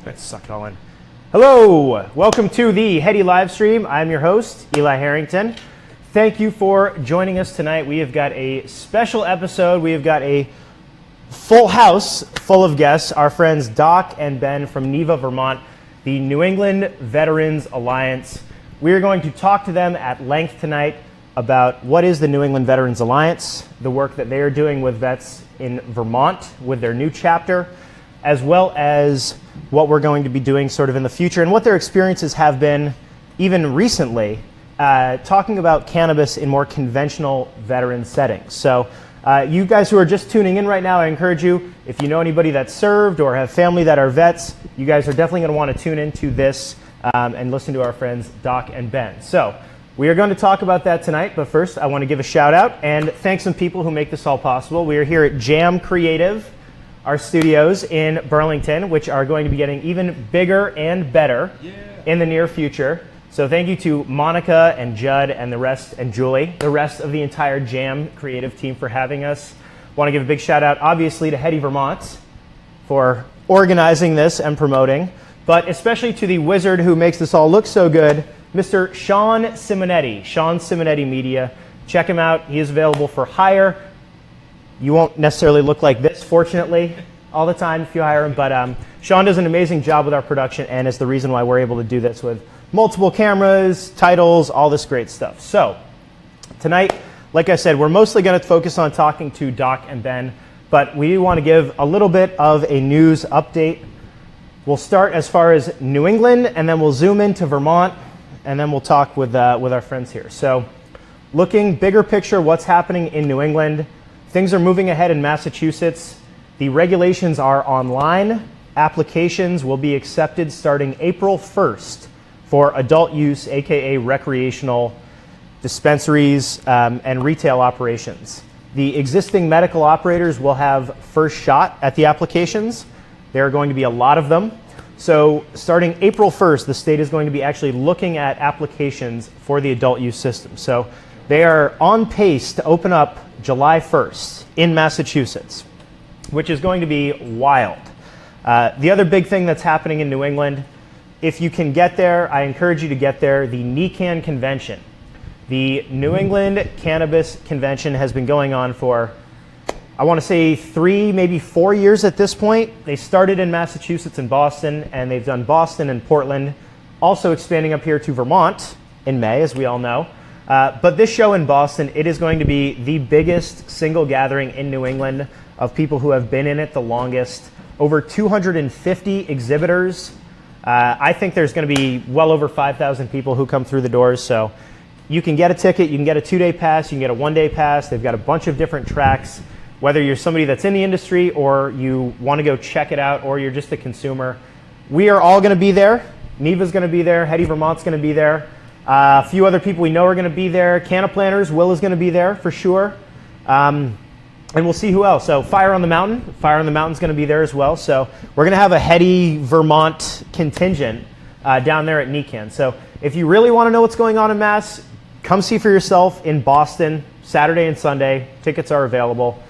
Let's suck it all in. Hello, welcome to the Heady live stream. I'm your host, Eli Harrington. Thank you for joining us tonight. We have got a special episode. We have got a full house full of guests. Our friends Doc and Ben from NEVA Vermont, the New England Veterans Alliance. We are going to talk to them at length tonight about what is the New England Veterans Alliance, the work that they are doing with vets in Vermont with their new chapter, as well as what we're going to be doing sort of in the future and what their experiences have been even recently, talking about cannabis in more conventional veteran settings. So you guys who are just tuning in right now, I encourage you, if you know anybody that served or have family that are vets, you guys are definitely going to want to tune into this and listen to our friends Doc and Ben. So we are going to talk about that tonight, but first I want to give a shout out and thank some people who make this all possible. We are here at Jam Creative, our studios in Burlington, which are going to be getting even bigger and better in the near future. So thank you to Monica and Judd and the rest, and Julie, the rest of the entire Jam Creative team for having us. Want to give a big shout out, obviously, to Heady Vermont for organizing this and promoting, but especially to the wizard who makes this all look so good, Mr. Shawn Cimonetti Media. Check him out. He is available for hire. You won't necessarily look like this, fortunately, all the time if you hire him, but Shawn does an amazing job with our production and is the reason why we're able to do this with multiple cameras, titles, all this great stuff. So tonight, like I said, we're mostly going to focus on talking to Doc and Ben, but we do want to give a little bit of a news update. We'll start as far as New England, and then we'll zoom into Vermont, and then we'll talk with our friends here. So looking bigger picture, what's happening in New England. Things are moving ahead in Massachusetts. The regulations are online. Applications will be accepted starting April 1st for adult use, aka recreational dispensaries and retail operations. The existing medical operators will have first shot at the applications. There are going to be a lot of them. So starting April 1st, the state is going to be actually looking at applications for the adult use system. So they are on pace to open up July 1st in Massachusetts, which is going to be wild. The other big thing that's happening in New England, if you can get there, I encourage you to get there, the NECAN convention. The New England Cannabis Convention has been going on for, I want to say 3, maybe 4 years at this point. They started in Massachusetts and Boston, and they've done Boston and Portland, also expanding up here to Vermont in May, as we all know. But this show in Boston, it is going to be the biggest single gathering in New England of people who have been in it the longest. Over 250 exhibitors. I think there's going to be well over 5,000 people who come through the doors. So you can get a ticket, you can get a 2-day pass, you can get a 1-day pass. They've got a bunch of different tracks. Whether you're somebody that's in the industry or you want to go check it out or you're just a consumer, we are all going to be there. NEVA's going to be there. Heady Vermont's going to be there. A few other people we know are going to be there. Canna Planners, Will is going to be there for sure. And we'll see who else. So Fire on the Mountain. Fire on the Mountain's going to be there as well. So we're going to have a Heady Vermont contingent down there at NECAN. So if you really want to know what's going on in Mass, come see for yourself in Boston, Saturday and Sunday. Tickets are available.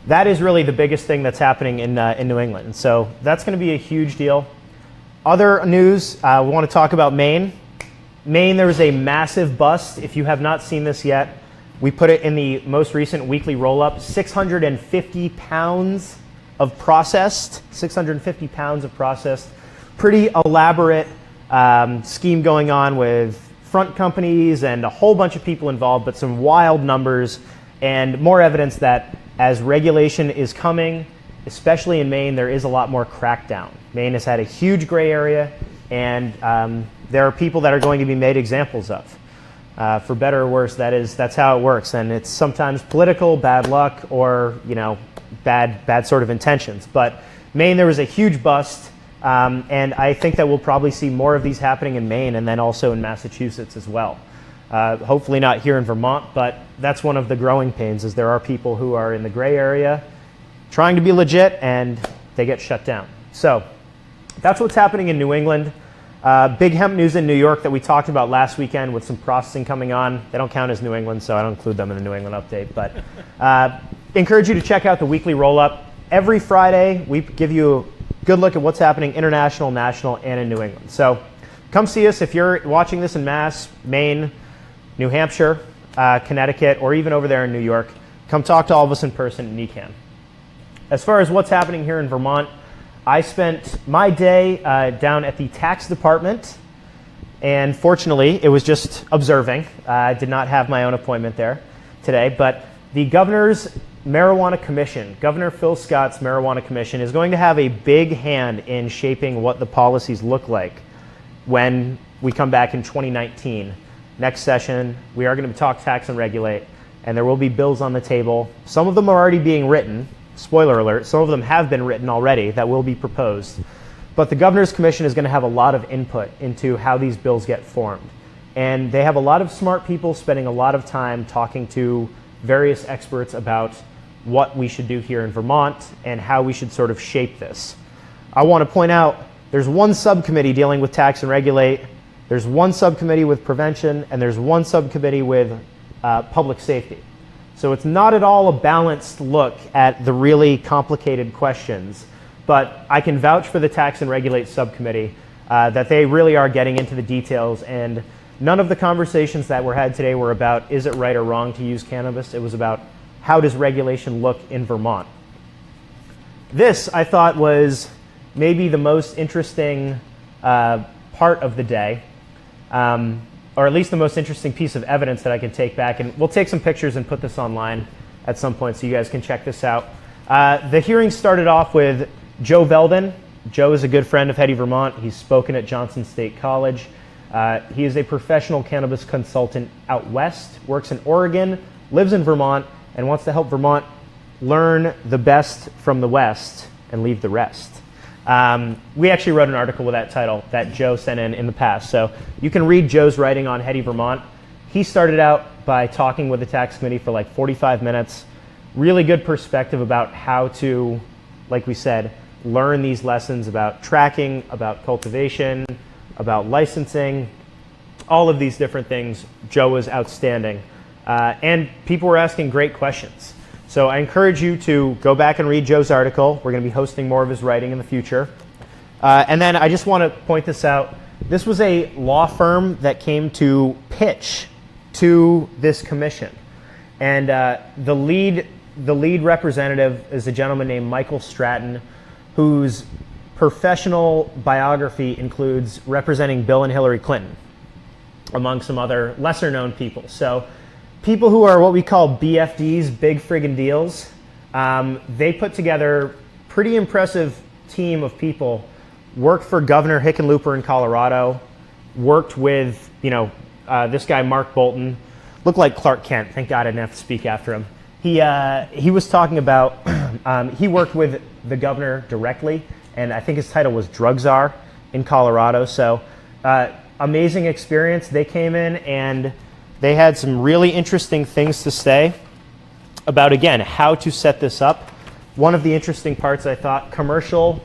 That is really the biggest thing that's happening in New England. And so that's going to be a huge deal. Other news, we want to talk about Maine. Maine, there was a massive bust. If you have not seen this yet, we put it in the most recent weekly roll-up. 650 pounds of processed. Pretty elaborate scheme going on with front companies and a whole bunch of people involved, but some wild numbers and more evidence that as regulation is coming, especially in Maine, there is a lot more crackdown. Maine has had a huge gray area, and there are people that are going to be made examples of. For better or worse, that's how it works, and it's sometimes political, bad luck, or bad sort of intentions. But Maine, there was a huge bust, and I think that we'll probably see more of these happening in Maine and then also in Massachusetts as well. Hopefully not here in Vermont, but that's one of the growing pains, is there are people who are in the gray area trying to be legit and they get shut down. So that's what's happening in New England. Big hemp news in New York that we talked about last weekend with some processing coming on. They don't count as New England, so I don't include them in the New England update. But encourage you to check out the weekly roll-up. Every Friday, we give you good look at what's happening international, national, and in New England. So come see us if you're watching this in Mass, Maine, New Hampshire, Connecticut, or even over there in New York. Come talk to all of us in person in NECAN. As far as what's happening here in Vermont, I spent my day down at the tax department, and fortunately it was just observing. I did not have my own appointment there today, but the governor's marijuana commission, Governor Phil Scott's marijuana commission, is going to have a big hand in shaping what the policies look like when we come back in 2019. Next session, we are going to talk tax and regulate, and there will be bills on the table. Some of them are already being written. Spoiler alert, some of them have been written already that will be proposed. But the Governor's Commission is going to have a lot of input into how these bills get formed. And they have a lot of smart people spending a lot of time talking to various experts about what we should do here in Vermont and how we should sort of shape this. I want to point out there's one subcommittee dealing with tax and regulate, there's one subcommittee with prevention, and there's one subcommittee with public safety. So it's not at all a balanced look at the really complicated questions, but I can vouch for the Tax and Regulate subcommittee that they really are getting into the details, and none of the conversations that were had today were about is it right or wrong to use cannabis. It was about how does regulation look in Vermont. This, I thought, was maybe the most interesting part of the day. Or at least the most interesting piece of evidence that I can take back. And we'll take some pictures and put this online at some point so you guys can check this out. The hearing started off with Joe Veldin. Joe is a good friend of Heady, Vermont. He's spoken at Johnson State College. He is a professional cannabis consultant out west, works in Oregon, lives in Vermont, and wants to help Vermont learn the best from the West and leave the rest. We actually wrote an article with that title that Joe sent in the past. So you can read Joe's writing on Heady, Vermont. He started out by talking with the tax committee for like 45 minutes. Really good perspective about how to, like we said, learn these lessons about tracking, about cultivation, about licensing, all of these different things. Joe was outstanding. And people were asking great questions. So I encourage you to go back and read Joe's article. We're going to be hosting more of his writing in the future. And then I just want to point this out. This was a law firm that came to pitch to this commission. And the lead representative is a gentleman named Michael Stratton, whose professional biography includes representing Bill and Hillary Clinton, among some other lesser-known people. So people who are what we call BFDs, big friggin' deals, they put together pretty impressive team of people, worked for Governor Hickenlooper in Colorado, worked with, this guy Mark Bolton, looked like Clark Kent. Thank God I didn't have to speak after him. He was talking about, he worked with the governor directly, and I think his title was Drug Czar in Colorado. So amazing experience. They came in and they had some really interesting things to say about, again, how to set this up. One of the interesting parts, I thought, commercial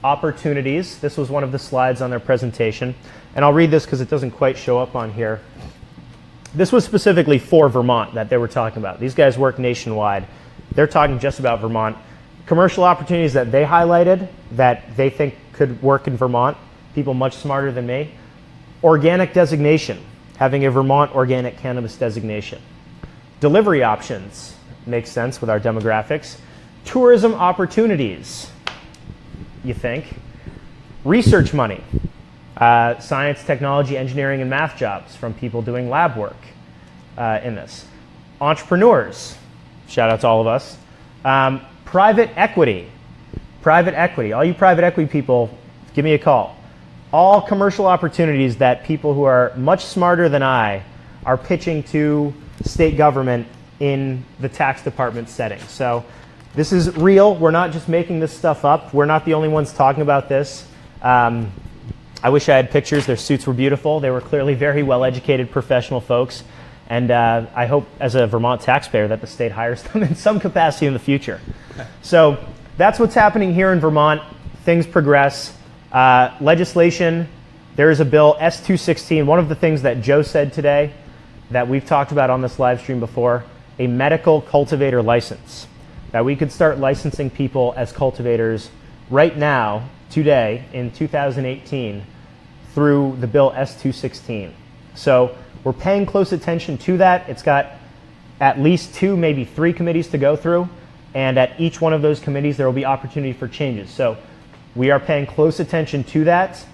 opportunities. This was one of the slides on their presentation. And I'll read this because it doesn't quite show up on here. This was specifically for Vermont that they were talking about. These guys work nationwide. They're talking just about Vermont. Commercial opportunities that they highlighted that they think could work in Vermont, people much smarter than me. Organic designation, having a Vermont organic cannabis designation. Delivery options, makes sense with our demographics. Tourism opportunities, you think. Research money, science, technology, engineering, and math jobs from people doing lab work in this. Entrepreneurs, shout out to all of us. Private equity, all you private equity people, give me a call. All commercial opportunities that people who are much smarter than I are pitching to state government in the tax department setting. So this is real. We're not just making this stuff up. We're not the only ones talking about this. I wish I had pictures. Their suits were beautiful. They were clearly very well-educated professional folks. And I hope as a Vermont taxpayer that the state hires them in some capacity in the future. So that's what's happening here in Vermont. Things progress. Legislation, there is a bill, S216. One of the things that Joe said today that we've talked about on this live stream before, a medical cultivator license. That we could start licensing people as cultivators right now, today, in 2018, through the bill S-216. So we're paying close attention to that. It's got at least 2, maybe 3 committees to go through, and at each one of those committees there will be opportunity for changes. So we are paying close attention to that.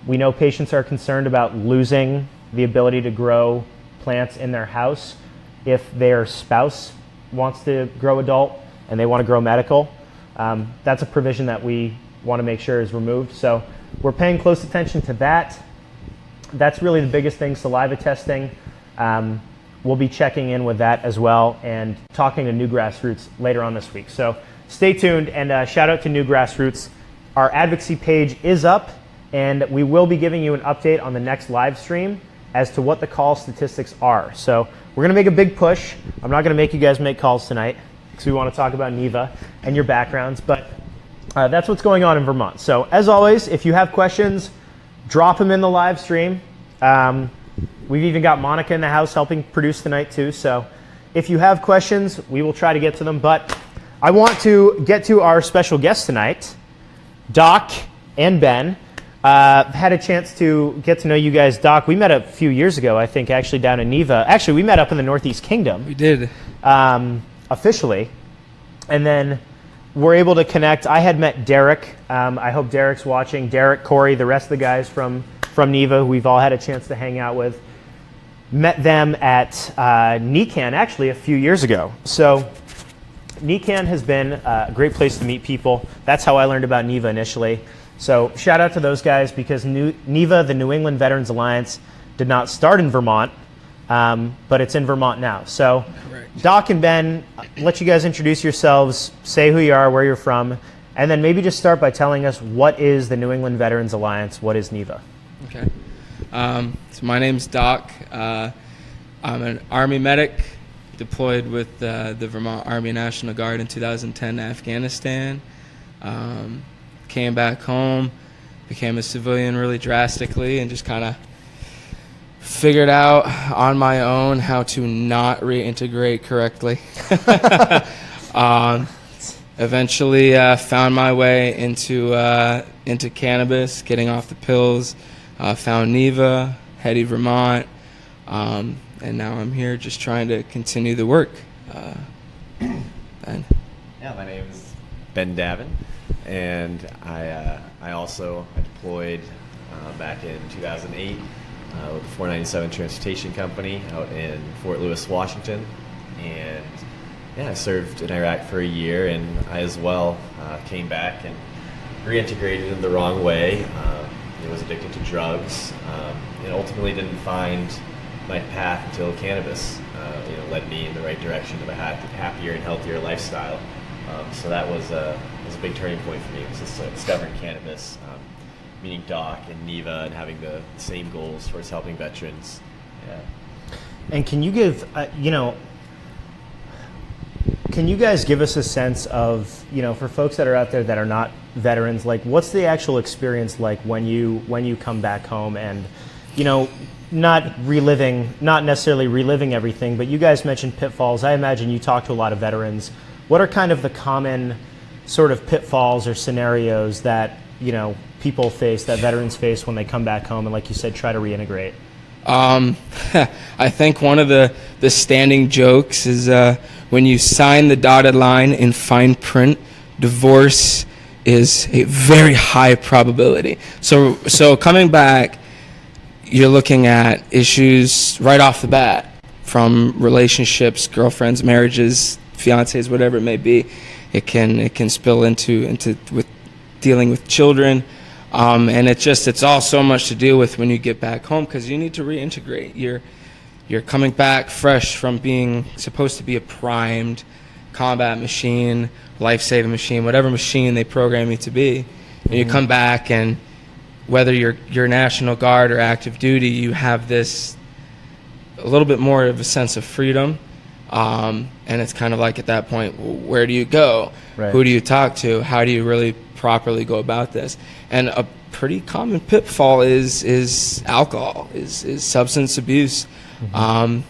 We know patients are concerned about losing the ability to grow plants in their house if their spouse wants to grow adult and they want to grow medical. That's a provision that we want to make sure is removed. So we're paying close attention to that. That's really the biggest thing, saliva testing. We'll be checking in with that as well and talking to New Grassroots later on this week. So stay tuned, and shout out to New Grassroots. Our advocacy page is up, and we will be giving you an update on the next live stream as to what the call statistics are. So we're going to make a big push. I'm not going to make you guys make calls tonight because we want to talk about NEVA and your backgrounds, but that's what's going on in Vermont. So as always, if you have questions, drop them in the live stream. We've even got Monica in the house helping produce tonight too. So if you have questions, we will try to get to them. But I want to get to our special guests tonight, Doc and Ben. Had a chance to get to know you guys. Doc, we met a few years ago, I think, actually down in NEVA. Actually, we met up in the Northeast Kingdom. We did. Officially. And then we're able to connect. I had met Derek. I hope Derek's watching. Derek, Corey, the rest of the guys from NEVA, who we've all had a chance to hang out with. Met them at NECAN, actually, a few years ago. So NECAN has been a great place to meet people. That's how I learned about NEVA initially. So shout out to those guys, because NEVA, the New England Veterans Alliance, did not start in Vermont, but it's in Vermont now. So correct. Doc and Ben, let you guys introduce yourselves, say who you are, where you're from, and then maybe just start by telling us, what is the New England Veterans Alliance? What is NEVA? Okay. So my name's Doc. I'm an Army medic deployed with the Vermont Army National Guard in 2010 to Afghanistan. Came back home, became a civilian really drastically, and just kind of figured out on my own how to not reintegrate correctly. Eventually found my way into cannabis, getting off the pills. Found NEVA, Heady, Vermont, and now I'm here just trying to continue the work. Ben. Yeah, my name is Ben Davin, and I deployed back in 2008 with the 497 Transportation Company out in Fort Lewis, Washington, and yeah, I served in Iraq for a year, and I as well came back and reintegrated in the wrong way. I was addicted to drugs, and ultimately didn't find my path until cannabis led me in the right direction of a happier and healthier lifestyle. So that was a big turning point for me. It was just discovering cannabis, meeting Doc and NEVA, and having the same goals towards helping veterans. Yeah. And can you give, can you guys give us a sense of, for folks that are out there that are not veterans, like what's the actual experience like when you come back home and, not necessarily reliving everything, but you guys mentioned pitfalls. I imagine you talk to a lot of veterans. What are kind of the common sort of pitfalls or scenarios that, people face, that veterans face when they come back home and, like you said, try to reintegrate? I think one of the standing jokes is when you sign the dotted line in fine print, divorce is a very high probability. So coming back, you're looking at issues right off the bat, from relationships, girlfriends, marriages, fiancés, whatever it may be. It can spill into with dealing with children. And it's all so much to deal with when you get back home, because you need to reintegrate. You're coming back fresh from being supposed to be a primed combat machine, life-saving machine, whatever machine they program you to be. And you come back, and whether you're National Guard or active duty, you have this a little bit more of a sense of freedom. And it's kind of like at that point, where do you go? Right. Who do you talk to? How do you really properly go about this? And a pretty common pitfall is alcohol, is substance abuse. Mm-hmm.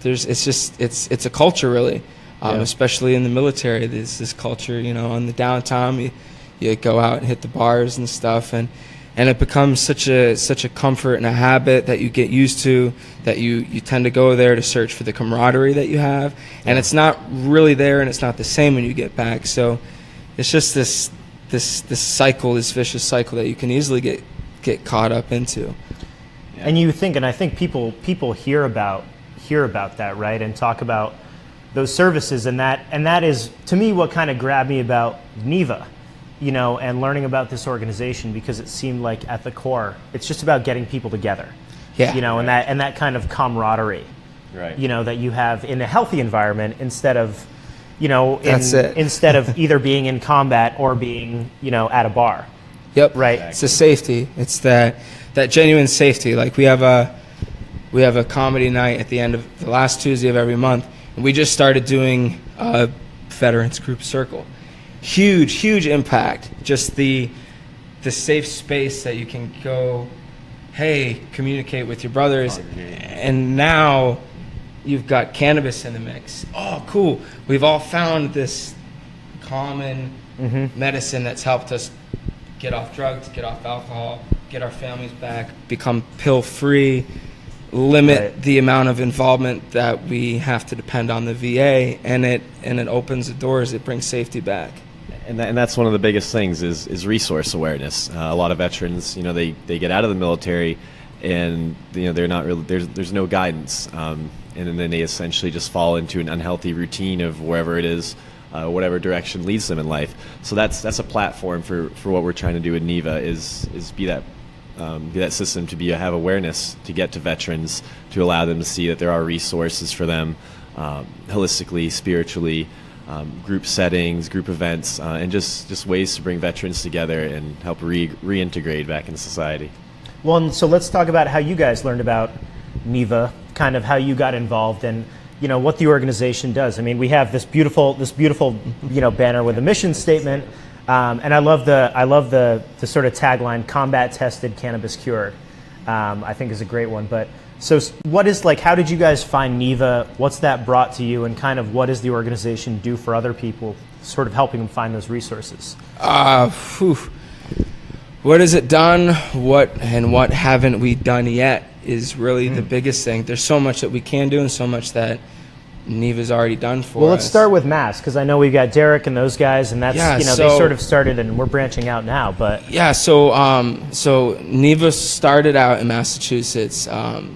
It's a culture, really, especially in the military. There's this culture, on the downtime, you go out and hit the bars and stuff, and it becomes such a comfort and a habit that you get used to, that you tend to go there to search for the camaraderie that you have, and it's not really there, and it's not the same when you get back. So it's just this cycle, this vicious cycle that you can easily get caught up into. Yeah. And you think, and I think people hear about that, right, and talk about those services, and that is, to me, what kind of grabbed me about NEVA, you know, and learning about this organization, because it seemed like at the core, it's just about getting people together. Yeah. You know, right. and that kind of camaraderie, right. you know, that you have in a healthy environment, instead of, you know, instead of either being in combat or being, you know, at a bar. Yep. Right. Exactly. It's the safety. It's that genuine safety. Like we have a comedy night at the end of the last Tuesday of every month, and we just started doing a veterans group circle. Huge impact. Just the safe space that you can go, hey, communicate with your brothers, and now you've got cannabis in the mix. Oh, cool. We've all found this common medicine that's helped us get off drugs, get off alcohol, get our families back, become pill-free, limit the amount of involvement that we have to depend on the VA, and it opens the doors. It brings safety back. And that's one of the biggest things is resource awareness. A lot of veterans, you know, they get out of the military, and you know they're not really there's no guidance, and then they essentially just fall into an unhealthy routine of wherever it is, whatever direction leads them in life. So that's a platform for what we're trying to do with NEVA is be that system to have awareness to get to veterans, to allow them to see that there are resources for them, holistically, spiritually. Group settings, group events, and just ways to bring veterans together and help reintegrate back into society. Well, and so let's talk about how you guys learned about NEVA, kind of how you got involved, and you know what the organization does. I mean, we have this beautiful you know banner with a mission statement, and I love the sort of tagline, "Combat tested, cannabis cured." I think is a great one, but. So what is, like, how did you guys find NEVA? What's that brought to you, and kind of what does the organization do for other people, sort of helping them find those resources? What has it done? What haven't we done yet is really the biggest thing. There's so much that we can do and so much that NEVA's already done for us. Well, let's start with Mass, because I know we've got Derek and those guys, and that's, you know, they sort of started, and we're branching out now, but... Yeah, so NEVA started out in Massachusetts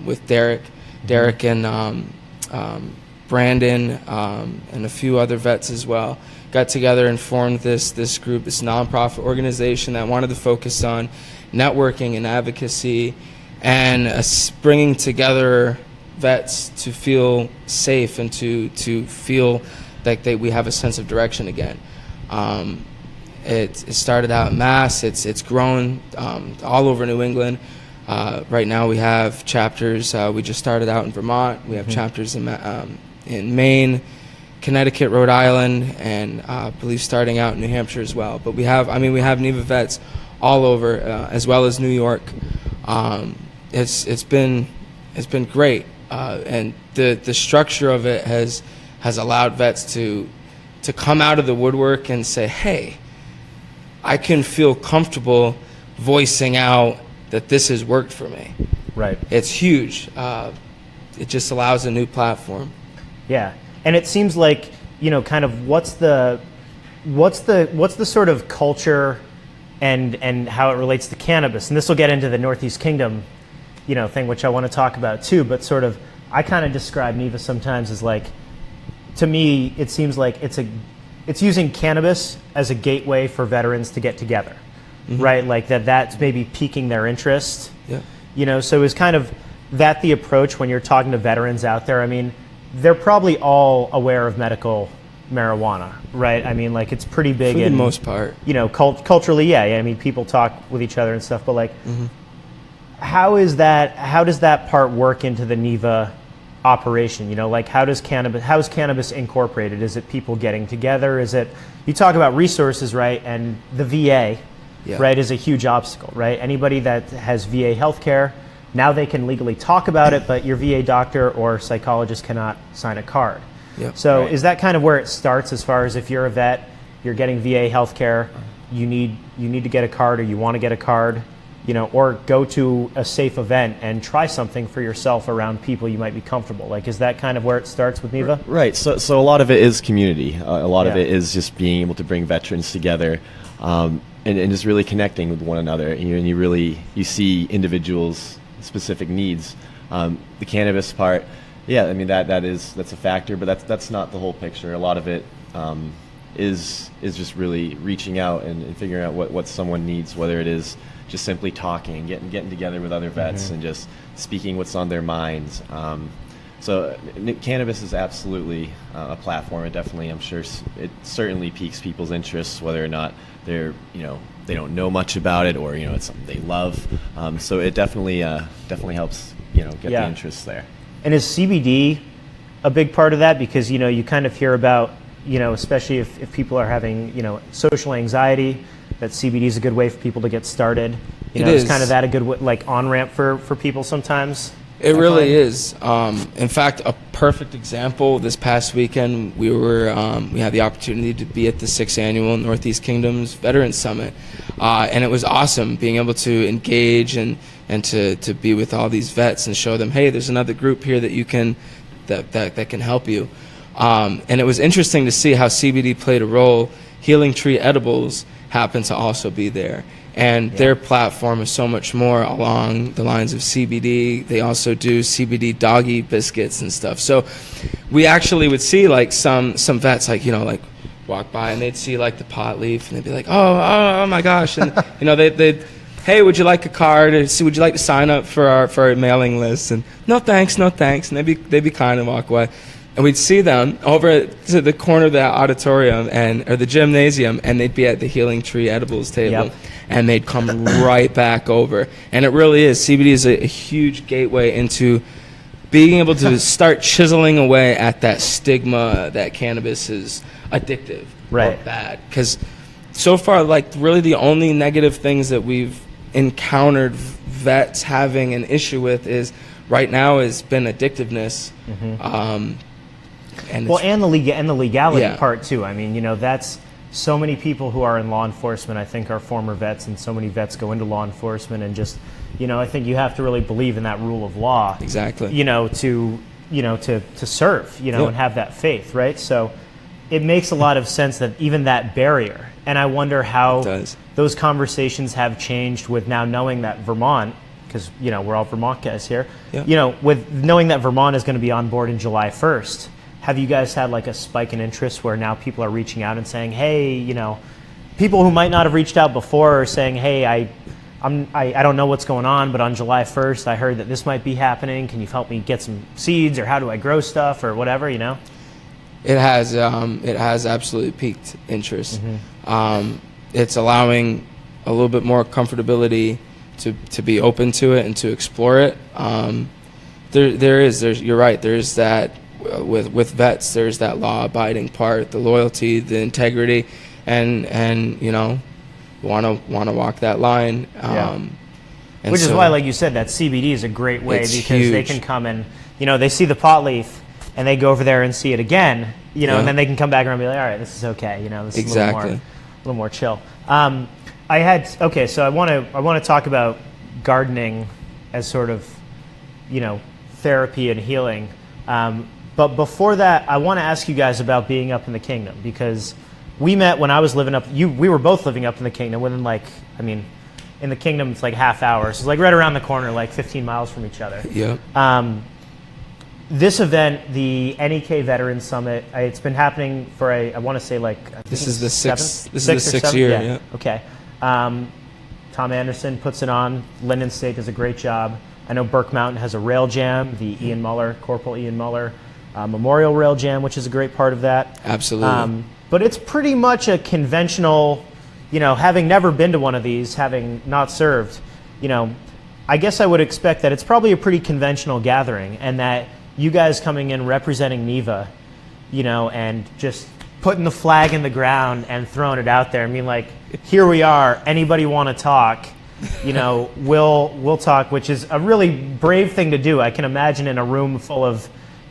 with Derek and Brandon, and a few other vets as well. Got together and formed this group, this nonprofit organization that wanted to focus on networking and advocacy and bringing together vets to feel safe and to feel like we have a sense of direction again. It started out in Mass. It's grown all over New England. Right now we have chapters. We just started out in Vermont. We have chapters in Maine, Connecticut, Rhode Island, and I believe starting out in New Hampshire as well. But we have NEVA vets all over, as well as New York. It's been great. And the structure of it has allowed vets to come out of the woodwork and say, hey, I can feel comfortable voicing out that this has worked for me. Right. It's huge. It just allows a new platform. Yeah. And it seems like, you know, kind of what's the sort of culture and how it relates to cannabis. And this will get into the Northeast Kingdom, you know, thing, which I want to talk about too, but sort of, I kind of describe NEVA sometimes as, like, to me, it seems like it's using cannabis as a gateway for veterans to get together, right? Like that's maybe piquing their interest, you know, so is kind of that the approach when you're talking to veterans out there? I mean, they're probably all aware of medical marijuana, right? I mean, like, it's pretty big for the in most part, you know, culturally, yeah. I mean, people talk with each other and stuff, but like, how does that part work into the NEVA operation? You know, like, how is cannabis incorporated? Is it people getting together? Is it, you talk about resources, right? And the VA, right, is a huge obstacle, right? Anybody that has VA healthcare, now they can legally talk about it, but your VA doctor or psychologist cannot sign a card. So is that kind of where it starts, as far as if you're a vet, you're getting VA healthcare, you need to get a card, or you want to get a card, or go to a safe event and try something for yourself around people you might be comfortable. Like, is that kind of where it starts with NEVA? Right. So a lot of it is community. A lot of it is just being able to bring veterans together, and just really connecting with one another. And you see individuals' specific needs. The cannabis part, that's a factor, but that's not the whole picture. A lot of it is just really reaching out and figuring out what someone needs, whether it is just simply talking, getting together with other vets and just speaking what's on their minds. So cannabis is absolutely a platform. It definitely, I'm sure, it certainly piques people's interests, whether or not they're, they don't know much about it, or it's something they love. So it definitely helps, get the interest there. And is CBD a big part of that? Because you kind of hear about, especially if people are having social anxiety, that CBD is a good way for people to get started. It's kind of that a good on-ramp for people sometimes. It really is. In fact, a perfect example. This past weekend, we had the opportunity to be at the 6th Annual Northeast Kingdoms Veterans Summit, and it was awesome being able to engage and to be with all these vets and show them, hey, there's another group here that you can that can help you. And it was interesting to see how CBD played a role. Healing Tree Edibles happen to also be there. And their platform is so much more along the lines of CBD. They also do CBD doggy biscuits and stuff. So we actually would see some vets walk by, and they'd see the pot leaf, and they'd be like, oh my gosh. And they'd hey, would you like a card? Would you like to sign up for our mailing list? And no thanks. And they'd be kind and walk away. And we'd see them over to the corner of the auditorium or the gymnasium, and they'd be at the Healing Tree Edibles table, and they'd come right back over. And it really is. CBD is a huge gateway into being able to start chiseling away at that stigma that cannabis is addictive or bad. Because so far, really the only negative things that we've encountered vets having an issue with is right now has been addictiveness. And the legality part too. I mean, that's so many people who are in law enforcement, I think, are former vets, and so many vets go into law enforcement, and just, I think you have to really believe in that rule of law. Exactly. To serve, and have that faith, right? So it makes a lot of sense that even that barrier, and I wonder how those conversations have changed with now knowing that Vermont, because we're all Vermont guys here, with knowing that Vermont is going to be on board in July 1st. Have you guys had a spike in interest where now people are reaching out and saying, hey, people who might not have reached out before are saying, hey, I don't know what's going on, but on July 1st, I heard that this might be happening. Can you help me get some seeds, or how do I grow stuff, or whatever, It has absolutely piqued interest. It's allowing a little bit more comfortability to be open to it and to explore it. You're right. There's that. With vets, there's that law-abiding part, the loyalty, the integrity, and want to walk that line. Which is why, like you said, that CBD is a great way, because they can come and they see the pot leaf and they go over there and see it again, and then they can come back around and be like, all right, this is okay, this is a little more chill. So I want to talk about gardening as sort of therapy and healing. But before that, I want to ask you guys about being up in the kingdom, because we met when I was living up. We were both living up in the kingdom within in the kingdom it's half hour. So it's right around the corner, 15 miles from each other. Yeah. This event, the NEK Veterans Summit, it's been happening for I want to say this is the sixth. This is the sixth year. Yeah. Okay. Tom Anderson puts it on. Linden State does a great job. I know Burke Mountain has a rail jam, the Corporal Ian Muller Memorial Rail Jam, which is a great part of that. Absolutely. But it's pretty much a conventional, having never been to one of these, having not served, I guess I would expect that it's probably a pretty conventional gathering, and that you guys coming in representing NEVA, and just putting the flag in the ground and throwing it out there. I mean, here we are, anybody want to talk? We'll talk, which is a really brave thing to do. I can imagine in a room full of,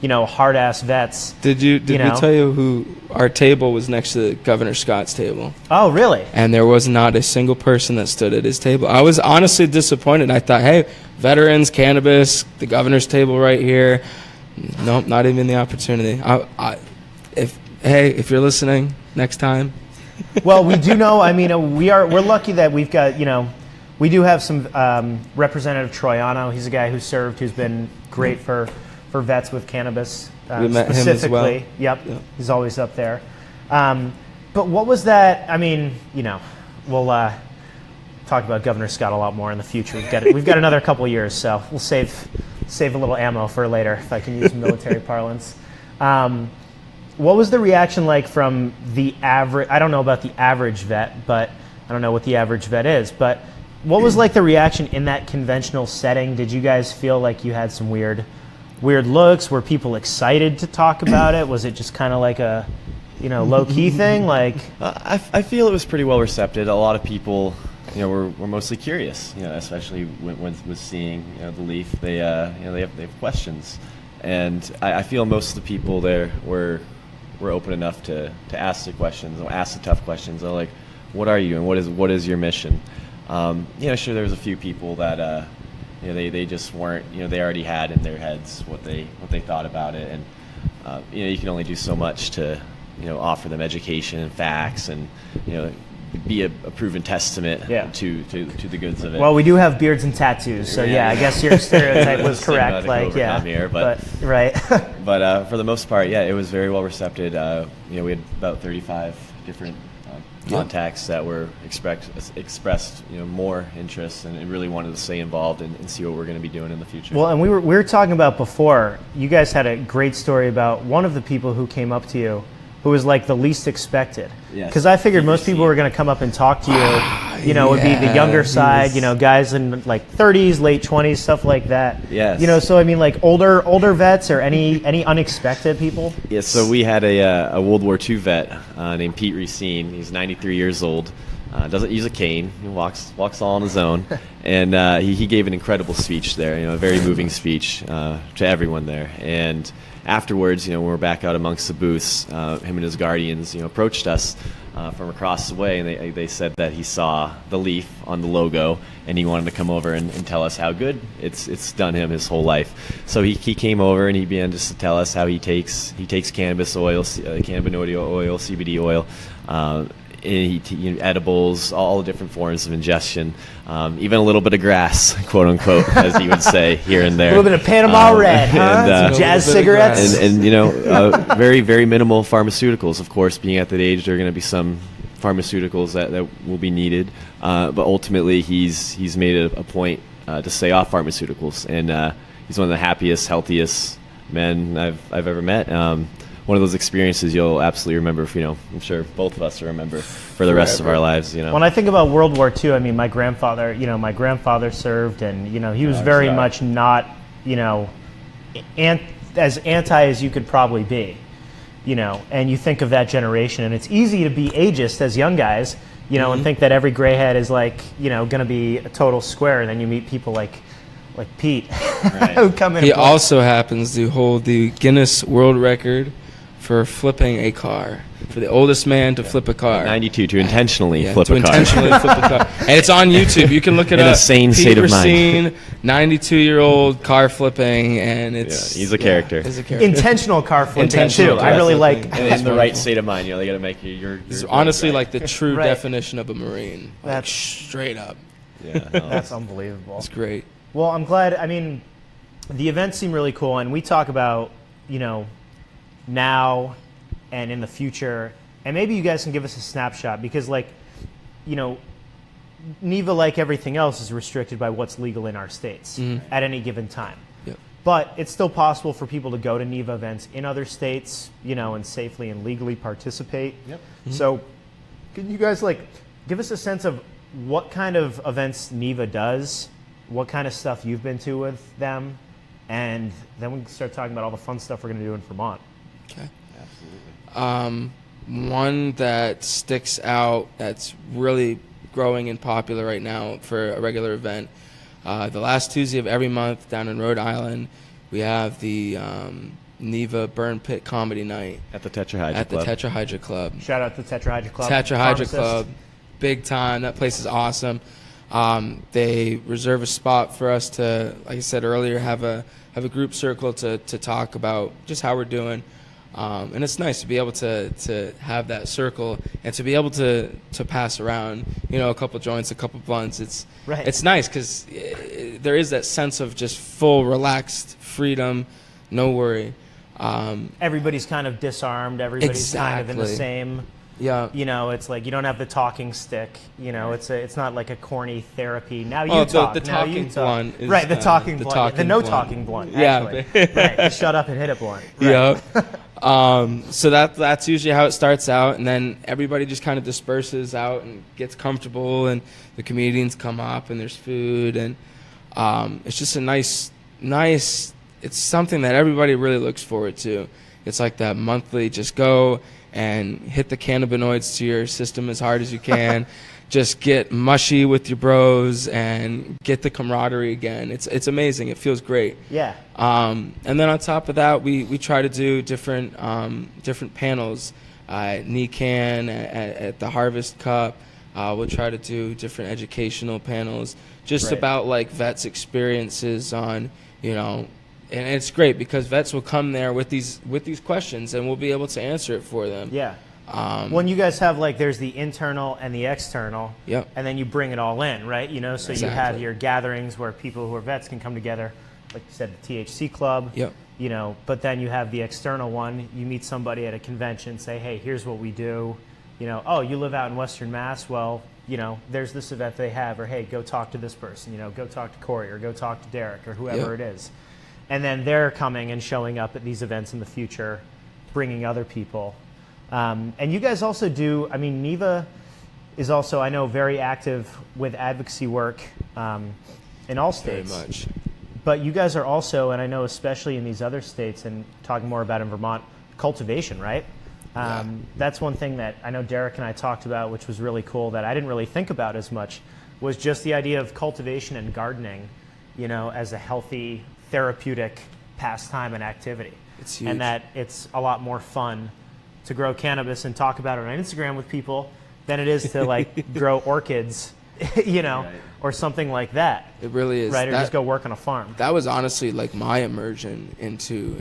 hard-ass vets. Did we tell you who our table was next to Governor Scott's table? Oh, really? And there was not a single person that stood at his table. I was honestly disappointed. I thought, hey, veterans, cannabis, the governor's table right here. Nope, not even the opportunity. If you're listening next time. Well, we do know. I mean, we're lucky that we've got we do have some Representative Troiano. He's a guy who's been great for vets with cannabis. We met him as well. Yep, he's always up there. But what was that? I mean, we'll talk about Governor Scott a lot more in the future. We've got another couple years, so we'll save a little ammo for later, if I can use military parlance. What was the reaction like from the average? I don't know about the average vet, but I don't know what the average vet is. But what was like the reaction in that conventional setting? Did you guys feel like you had some weird looks? Were people excited to talk about it? Was it just kind of like a low-key thing? Like I feel it was pretty well received. A lot of people were mostly curious, especially when seeing the leaf. They have questions, and I feel most of the people there were open enough to ask the questions, ask the tough questions. They're like, what are you and what is your mission? Sure, there was a few people that they just weren't, they already had in their heads what they thought about it, and you can only do so much to offer them education and facts and be a proven testament to the goods of it. Well, we do have beards and tattoos, so I guess your stereotype was correct. Right. But for the most part, it was very well received. We had about 35 different contacts that were expressed more interest and really wanted to stay involved and see what we're going to be doing in the future. Well, and we were talking about before. You guys had a great story about one of the people who came up to you, who was like the least expected. Because I figured most people were going to come up and talk to you. It would be the younger side, guys in like 30s, late 20s, stuff like that. Yes. So I mean, like older vets or any unexpected people. Yes. So we had a World War II vet named Pete Racine. He's 93 years old. Doesn't use a cane. He walks all on his own, and he gave an incredible speech there. A very moving speech to everyone there. And afterwards, when we're back out amongst the booths, him and his guardians, approached us from across the way, and they said that he saw the leaf on the logo, and he wanted to come over and tell us how good it's done him his whole life. So he came over and he began just to tell us how he takes cannabis oil, cannabinoid oil, CBD oil. Edibles, all the different forms of ingestion, even a little bit of grass, quote unquote, as he would say here and there. A little bit of Panama Red, and, jazz cigarettes, and very, very minimal pharmaceuticals. Of course, being at that age, there are going to be some pharmaceuticals that will be needed, but ultimately, he's made a point to stay off pharmaceuticals, and he's one of the happiest, healthiest men I've ever met. One of those experiences you'll absolutely remember. I'm sure both of us will remember for the rest of our lives. When I think about World War II, I mean, my grandfather served, and he was very much not, as anti as you could probably be, And you think of that generation, and it's easy to be ageist as young guys, and think that every gray head is like, going to be a total square, and then you meet people like Pete, who come in. He also happens to hold the Guinness World Record for flipping a car, for the oldest man to flip a car. 92, to intentionally flip a car. Intentionally flip a car. And it's on YouTube. You can look it up. In a sane state of mind. 92-year-old car flipping, and it's... he's a character. Intentional car flipping, too. I really like... In the right state of mind, they got to make your It's honestly like the true definition of a Marine. That's straight up. That's unbelievable. It's great. Well, I'm glad. I mean, the events seem really cool, and we talk about, now and in the future, and maybe you guys can give us a snapshot, because NEVA, like everything else, is restricted by what's legal in our states at any given time. Yep. But it's still possible for people to go to NEVA events in other states, and safely and legally participate. Yep. So can you guys give us a sense of what kind of events NEVA does, what kind of stuff you've been to with them, and then we can start talking about all the fun stuff we're going to do in Vermont. Okay. Absolutely. One that sticks out that's really growing and popular right now for a regular event, the last Tuesday of every month down in Rhode Island, we have the NEVA Burn Pit Comedy Night At the Tetrahydra at the Club. Tetrahydra Club. Shout out to Tetrahydra Club. Tetrahydra Pharmacist. Club, big time. That place is awesome. They reserve a spot for us to, like I said earlier, have a group circle to talk about just how we're doing. And it's nice to be able to have that circle and to be able to pass around, a couple joints, a couple blunts. It's Right. It's nice because there is that sense of just full, relaxed freedom, no worry. Everybody's kind of disarmed. Everybody's kind of in the Exactly. same. Yeah. It's like you don't have the talking stick. It's not like a corny therapy. Now you Oh, talk. the now you talking talk. blunt is, right, the talking the blunt. talking the no blunt. talking blunt. Yeah. Actually. Right. Just shut up and hit it blunt. Right. Yeah. So that's usually how it starts out, and then everybody just kind of disperses out and gets comfortable, and the comedians come up, and there's food, and it's just a nice. It's something that everybody really looks forward to. It's like that monthly, just go and hit the cannabinoids to your system as hard as you can. Just get mushy with your bros and get the camaraderie again. It's amazing. It feels great. Yeah. And then on top of that, we try to do different panels. NECAN at the Harvest Cup. We'll try to do different educational panels just Right. about like vets' experiences on, and it's great because vets will come there with these questions and we'll be able to answer it for them. Yeah. When you guys have there's the internal and the external, Yep. and then you bring it all in, right? So you have Exactly. your gatherings where people who are vets can come together, like you said, the THC club. Yep. But then you have the external one. You meet somebody at a convention, say, hey, here's what we do. Oh, you live out in Western Mass. Well, there's this event they have, or hey, go talk to this person. Go talk to Corey, or go talk to Derek, or whoever Yep. it is. And then they're coming and showing up at these events in the future, bringing other people. And you guys also do, NEVA is also, I know, very active with advocacy work in all Very states. much. But you guys are also, and I know especially in these other states, and talking more about in Vermont, cultivation, right? Yeah. That's one thing that I know Derek and I talked about, which was really cool, that I didn't really think about as much, was just the idea of cultivation and gardening, as a healthy, therapeutic pastime and activity. It's huge. And that it's a lot more fun to grow cannabis and talk about it on Instagram with people than it is to grow orchids, Right. or something like that. It really is. Right, or just go work on a farm. That was honestly my immersion into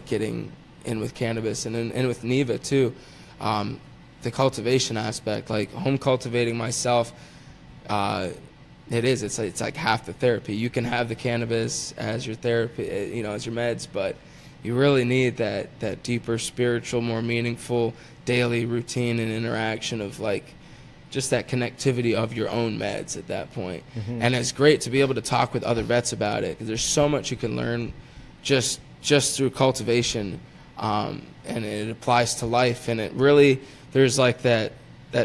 getting in with cannabis and with NEVA too. The cultivation aspect, home cultivating myself, it's like half the therapy. You can have the cannabis as your therapy, as your meds, but you really need that deeper, spiritual, more meaningful daily routine and interaction of just that connectivity of your own meds at that point. Mm-hmm. And it's great to be able to talk with other vets about it because there's so much you can learn just through cultivation, and it applies to life. And it really, there's that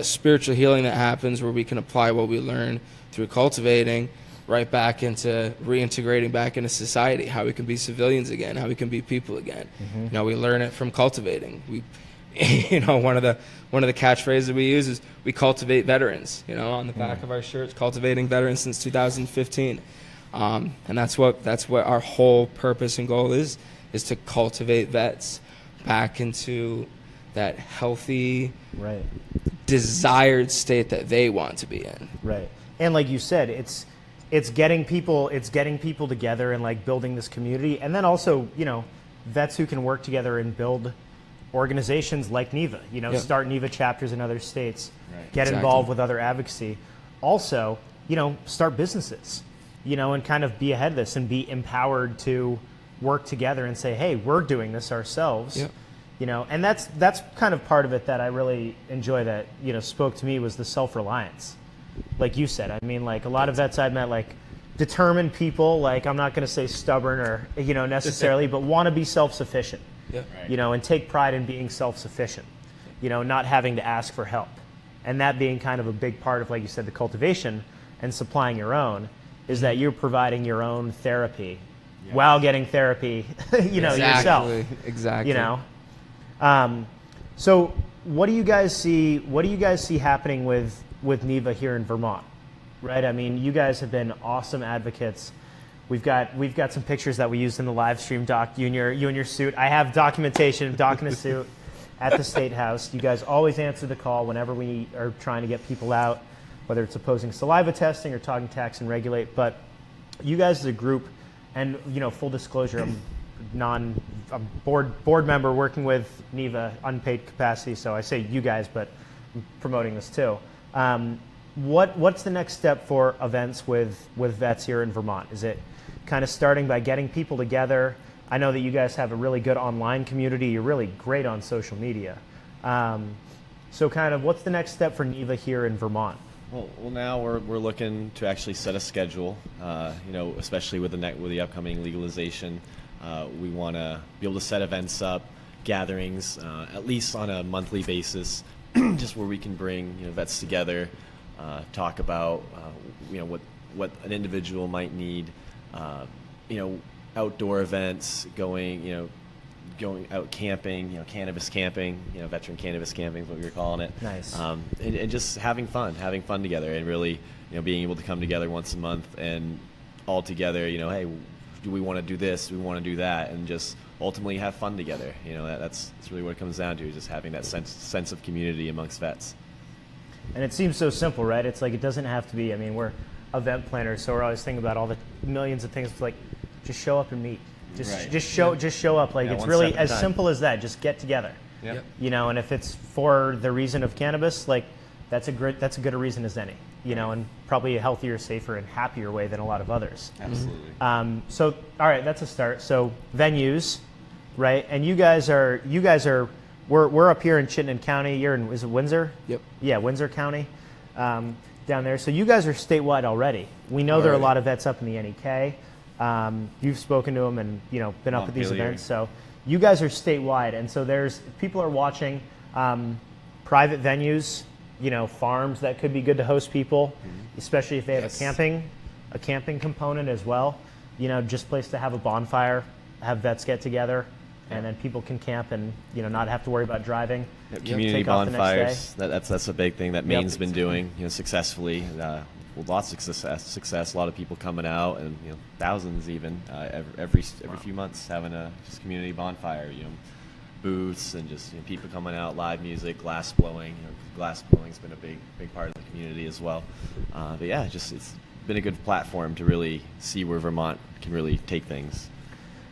spiritual healing that happens where we can apply what we learn through cultivating right back into reintegrating back into society, how we can be civilians again, how we can be people again. Mm-hmm. We learn it from cultivating. We one of the catchphrases we use is we cultivate veterans, on the back of our shirts, cultivating veterans since 2015. And that's what our whole purpose and goal is to cultivate vets back into that healthy, Right. desired state that they want to be in. Right. And like you said, it's getting people together and building this community, and then also, vets who can work together and build organizations like NEVA, Yep. start NEVA chapters in other states, Right. get Exactly. involved with other advocacy. Also, start businesses, and kind of be ahead of this and be empowered to work together and say, hey, we're doing this ourselves. Yep. And that's kind of part of it that I really enjoy that, spoke to me was the self-reliance. Like you said, a lot of vets I've met, determined people, I'm not going to say stubborn or, necessarily, but want to be self-sufficient, Yep. Right. and take pride in being self-sufficient, not having to ask for help. And that being kind of a big part of, like you said, the cultivation and supplying your own is that you're providing your own therapy while getting therapy, yourself. Exactly. So what do you guys see happening with NEVA here in Vermont? Right? You guys have been awesome advocates We've got some pictures that we used in the live stream, Doc. You in your suit. I have documentation of Doc in a suit at the State House. You guys always answer the call whenever we are trying to get people out, whether it's opposing saliva testing or talking tax and regulate. But you guys as a group, and full disclosure, I'm board member working with NEVA, unpaid capacity. So I say you guys, but I'm promoting this too. What's the next step for events with vets here in Vermont? Is it kind of starting by getting people together? I know that you guys have a really good online community. You're really great on social media. So kind of what's the next step for NEVA here in Vermont? Well, now we're looking to actually set a schedule. Especially with the upcoming legalization, we want to be able to set events up, gatherings, at least on a monthly basis, just where we can bring vets together, talk about what an individual might need, outdoor events, going out camping, cannabis camping, veteran cannabis camping is what we were calling it. Nice. And just having fun together, and really, being able to come together once a month and all together, hey, do we want to do this? Do we want to do that? And just ultimately have fun together. That's really what it comes down to, just having that sense of community amongst vets. And it seems so simple, right? It's like it doesn't have to be. I mean, we're event planners, so we're always thinking about all the millions of things. It's like, just show up and meet. Just show up. Like, it's really as simple as that. Just get together. Yep. And if it's for the reason of cannabis, like that's a good a reason as any. And probably a healthier, safer, and happier way than a lot of others. Absolutely. So all right, that's a start. So venues, right? And you guys are we're up here in Chittenden County. You're in, is it Windsor? Yep. Yeah, Windsor County, down there. So you guys are statewide already. We know there are a lot of vets up in the NEK. You've spoken to them and been up at these events. So you guys are statewide, and so people are watching private venues, farms that could be good to host people, especially if they have a camping component as well. Just place to have a bonfire, have vets get together, and then people can camp and not have to worry about driving. Yep. Community bonfires. That's a big thing that Maine's been doing successfully. With lots of success. A lot of people coming out, and thousands even every few months having a just community bonfire. Booths and just people coming out, live music, glass blowing. Glass blowing's been a big part of the community as well. But yeah, it's been a good platform to really see where Vermont can really take things.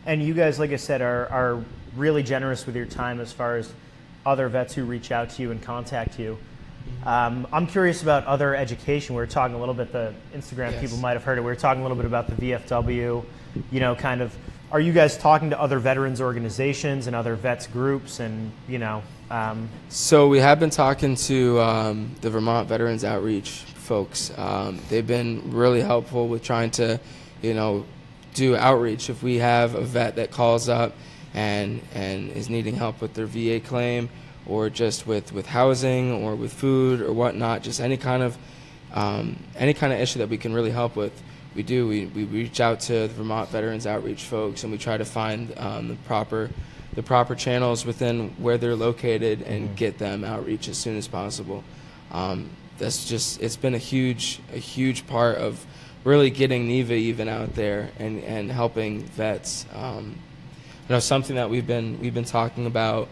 And you guys, like I said, are really generous with your time as far as other vets who reach out to you and contact you. I'm curious about other education. We were talking a little bit, the Instagram people might have heard it. We were talking a little bit about the VFW, kind of, are you guys talking to other veterans organizations and other vets groups and, So we have been talking to the Vermont Veterans Outreach folks. They've been really helpful with trying to, do outreach. If we have a vet that calls up and is needing help with their VA claim, or just with housing or with food or whatnot, just any kind of issue that we can really help with, we do. We reach out to the Vermont Veterans Outreach folks, and we try to find the proper channels within where they're located and get them outreach as soon as possible. It's been a huge part of really getting NEVA even out there and helping vets. Something that we've been talking about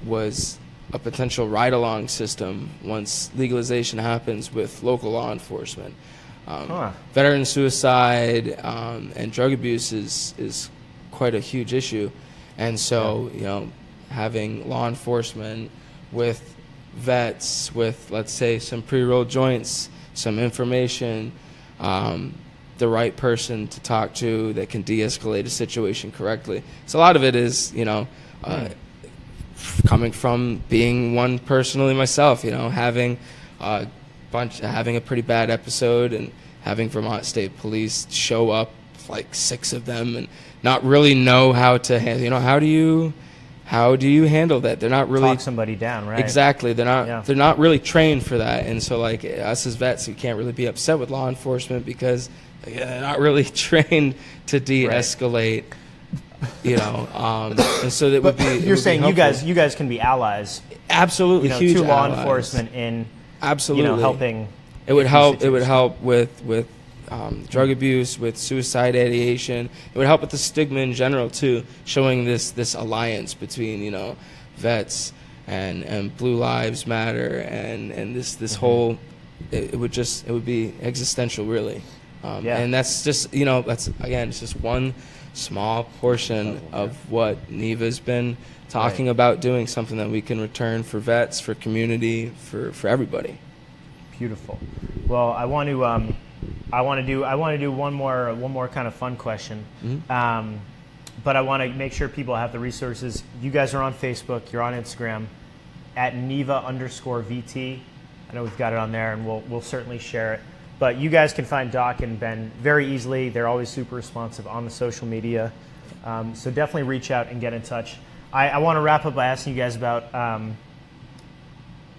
was a potential ride-along system once legalization happens with local law enforcement. Veteran suicide and drug abuse is quite a huge issue, and so having law enforcement with vets, with let's say some pre-rolled joints, some information, the right person to talk to that can de-escalate a situation correctly. So a lot of it is coming from being one personally myself, having a pretty bad episode and having Vermont State Police show up, like 6 of them, and not really know how to handle. How do you handle that? They're not really talk somebody down, right? Exactly. They're not really trained for that, and so like us as vets, we can't really be upset with law enforcement because they're not really trained to de-escalate. And so that would be. You're saying you guys can be allies. Absolutely, huge to law allies. Enforcement in absolutely helping. It would help. It would help with drug abuse, with suicide ideation. It would help with the stigma in general too, showing this alliance between, you know, vets and Blue Lives Matter and this whole, it would be existential really. And that's just, you know, that's, again, it's just one small portion of what NEVA's been talking about doing, something that we can return for vets, for community, for everybody. Beautiful. Well, I want to do one more kind of fun question. But I want to make sure people have the resources. You guys are on Facebook, you're on Instagram, at NEVA_VT. I know we've got it on there, and we'll certainly share it. But you guys can find Doc and Ben very easily. They're always super responsive on the social media. So definitely reach out and get in touch. I want to wrap up by asking you guys about,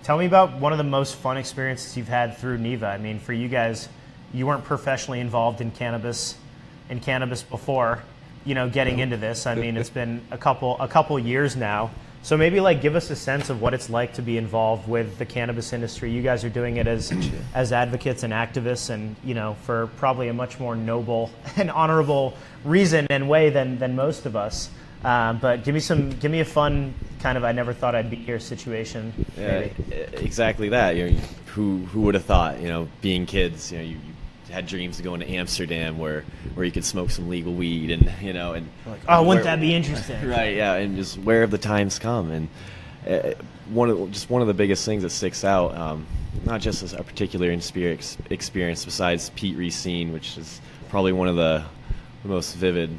tell me about one of the most fun experiences you've had through NEVA. I mean, for you guys, you weren't professionally involved in cannabis before, you know, getting into this. I mean, it's been a couple years now. So maybe like give us a sense of what it's like to be involved with the cannabis industry. You guys are doing it as advocates and activists, and, you know, for probably a much more noble and honorable reason and way than most of us. But give me a fun kind of I never thought I'd be here situation. Yeah, exactly that. You know, who would have thought? You know, being kids, you know, you had dreams of going to Amsterdam where you could smoke some legal weed, and, you know, and like, oh, wouldn't that be interesting? Right, yeah, and just where have the times come? And one of the biggest things that sticks out, not just as a particular experience besides Pete Racine, which is probably one of the most vivid,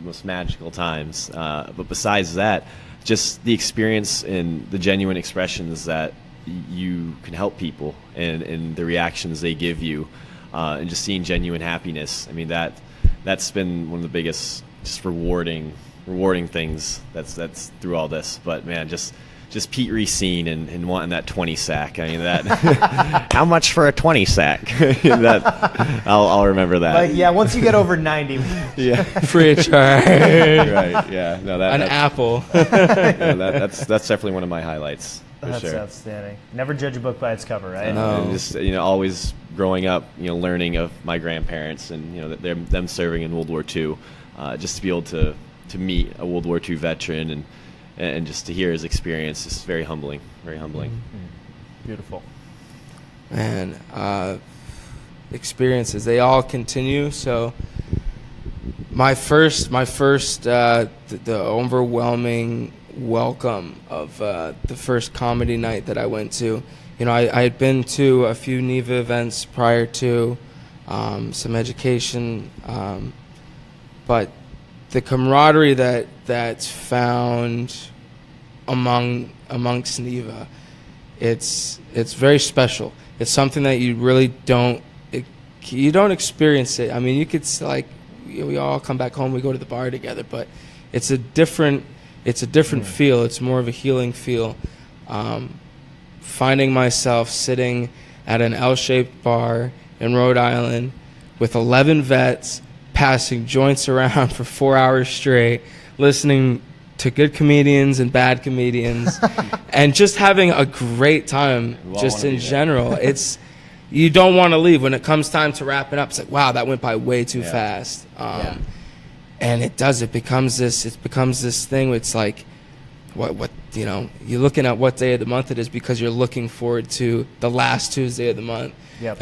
most magical times, but besides that, just the experience and the genuine expressions that you can help people, and the reactions they give you. And just seeing genuine happiness. I mean, that's been one of the biggest, just rewarding things that's through all this. But man, just Pete Racine and wanting that 20 sack. I mean, that how much for a 20 sack? That I'll remember that. Like, yeah, once you get over 90. Yeah, free of charge. Right. Yeah. No, an apple. Yeah, that's definitely one of my highlights. That's sure. Outstanding. Never judge a book by its cover, right? No. And just, you know, always growing up, you know, learning of my grandparents and, you know, them serving in World War II, just to be able to meet a World War II veteran and just to hear his experience is very humbling, very humbling. Mm-hmm. Beautiful. And experiences, they all continue. So my first, the overwhelming welcome of the first comedy night that I went to. You know, I had been to a few NEVA events prior to, some education, but the camaraderie that's found amongst NEVA, it's very special. It's something that you really don't experience it. I mean, you could, like, we all come back home, we go to the bar together, but it's a different feel. It's more of a healing feel. Finding myself sitting at an L-shaped bar in Rhode Island with 11 vets, passing joints around for 4 hours straight, listening to good comedians and bad comedians, and just having a great time just in general. It's, you don't want to leave. When it comes time to wrap it up, it's like, wow, that went by way too fast. And it becomes this thing where it's like, what you know, you're looking at what day of the month it is because you're looking forward to the last Tuesday of the month.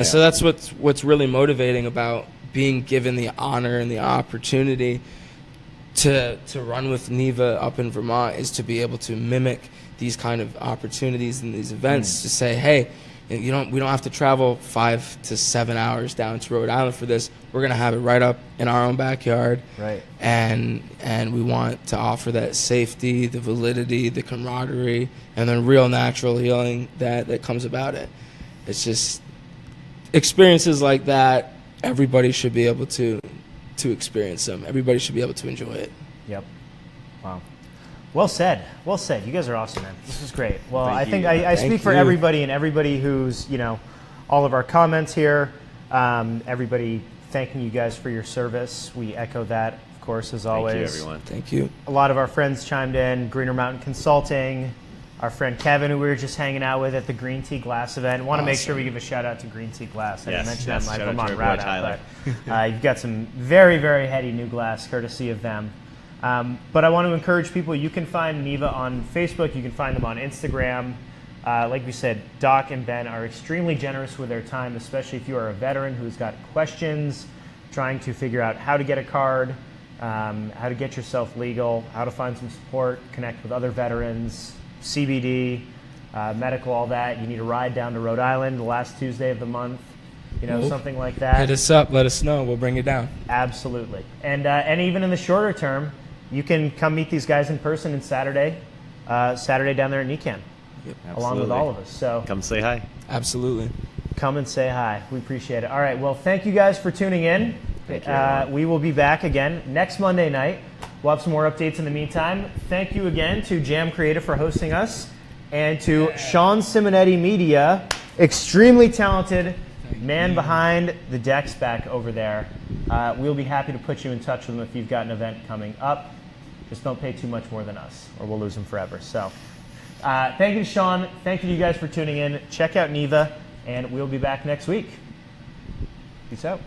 So that's what's really motivating about being given the honor and the opportunity to run with NEVA up in Vermont, is to be able to mimic these kind of opportunities and these events, to say, hey, we don't have to travel 5 to 7 hours down to Rhode Island for this. We're going to have it right up in our own backyard. Right. And we want to offer that safety, the validity, the camaraderie, and the real natural healing that comes about it. It's just experiences like that, everybody should be able to experience them. Everybody should be able to enjoy it. Yep. Wow. Well said. Well said. You guys are awesome, man. This is great. Well, I think I speak for everybody, and everybody who's, you know, all of our comments here, everybody thanking you guys for your service. We echo that, of course, as always. Thank you, everyone. Thank you. A lot of our friends chimed in, Greener Mountain Consulting, our friend Kevin, who we were just hanging out with at the Green Tea Glass event. Want to make Awesome. sure we give a shout out to Green Tea Glass. I didn't mention that in my shout out to Vermont your boy, route Tyler. but you've got some very, very heady new glass courtesy of them. But I want to encourage people, you can find NEVA on Facebook, you can find them on Instagram. Like we said, Doc and Ben are extremely generous with their time, especially if you are a veteran who's got questions, trying to figure out how to get a card, how to get yourself legal, how to find some support, connect with other veterans, CBD, medical, all that. You need a ride down to Rhode Island the last Tuesday of the month, something like that. Hit us up. Let us know. We'll bring it down. Absolutely. And even in the shorter term, you can come meet these guys in person on Saturday down there at NECAN, along with all of us. So come say hi. Absolutely. Come and say hi. We appreciate it. All right. Well, thank you guys for tuning in. Thank you, we will be back again next Monday night. We'll have some more updates in the meantime. Thank you again to Jam Creative for hosting us, and to Shawn Cimonetti Media, extremely talented man behind the decks back over there. We'll be happy to put you in touch with him if you've got an event coming up. Just don't pay too much more than us, or we'll lose him forever. So thank you to Shawn. Thank you to you guys for tuning in. Check out NEVA, and we'll be back next week. Peace out.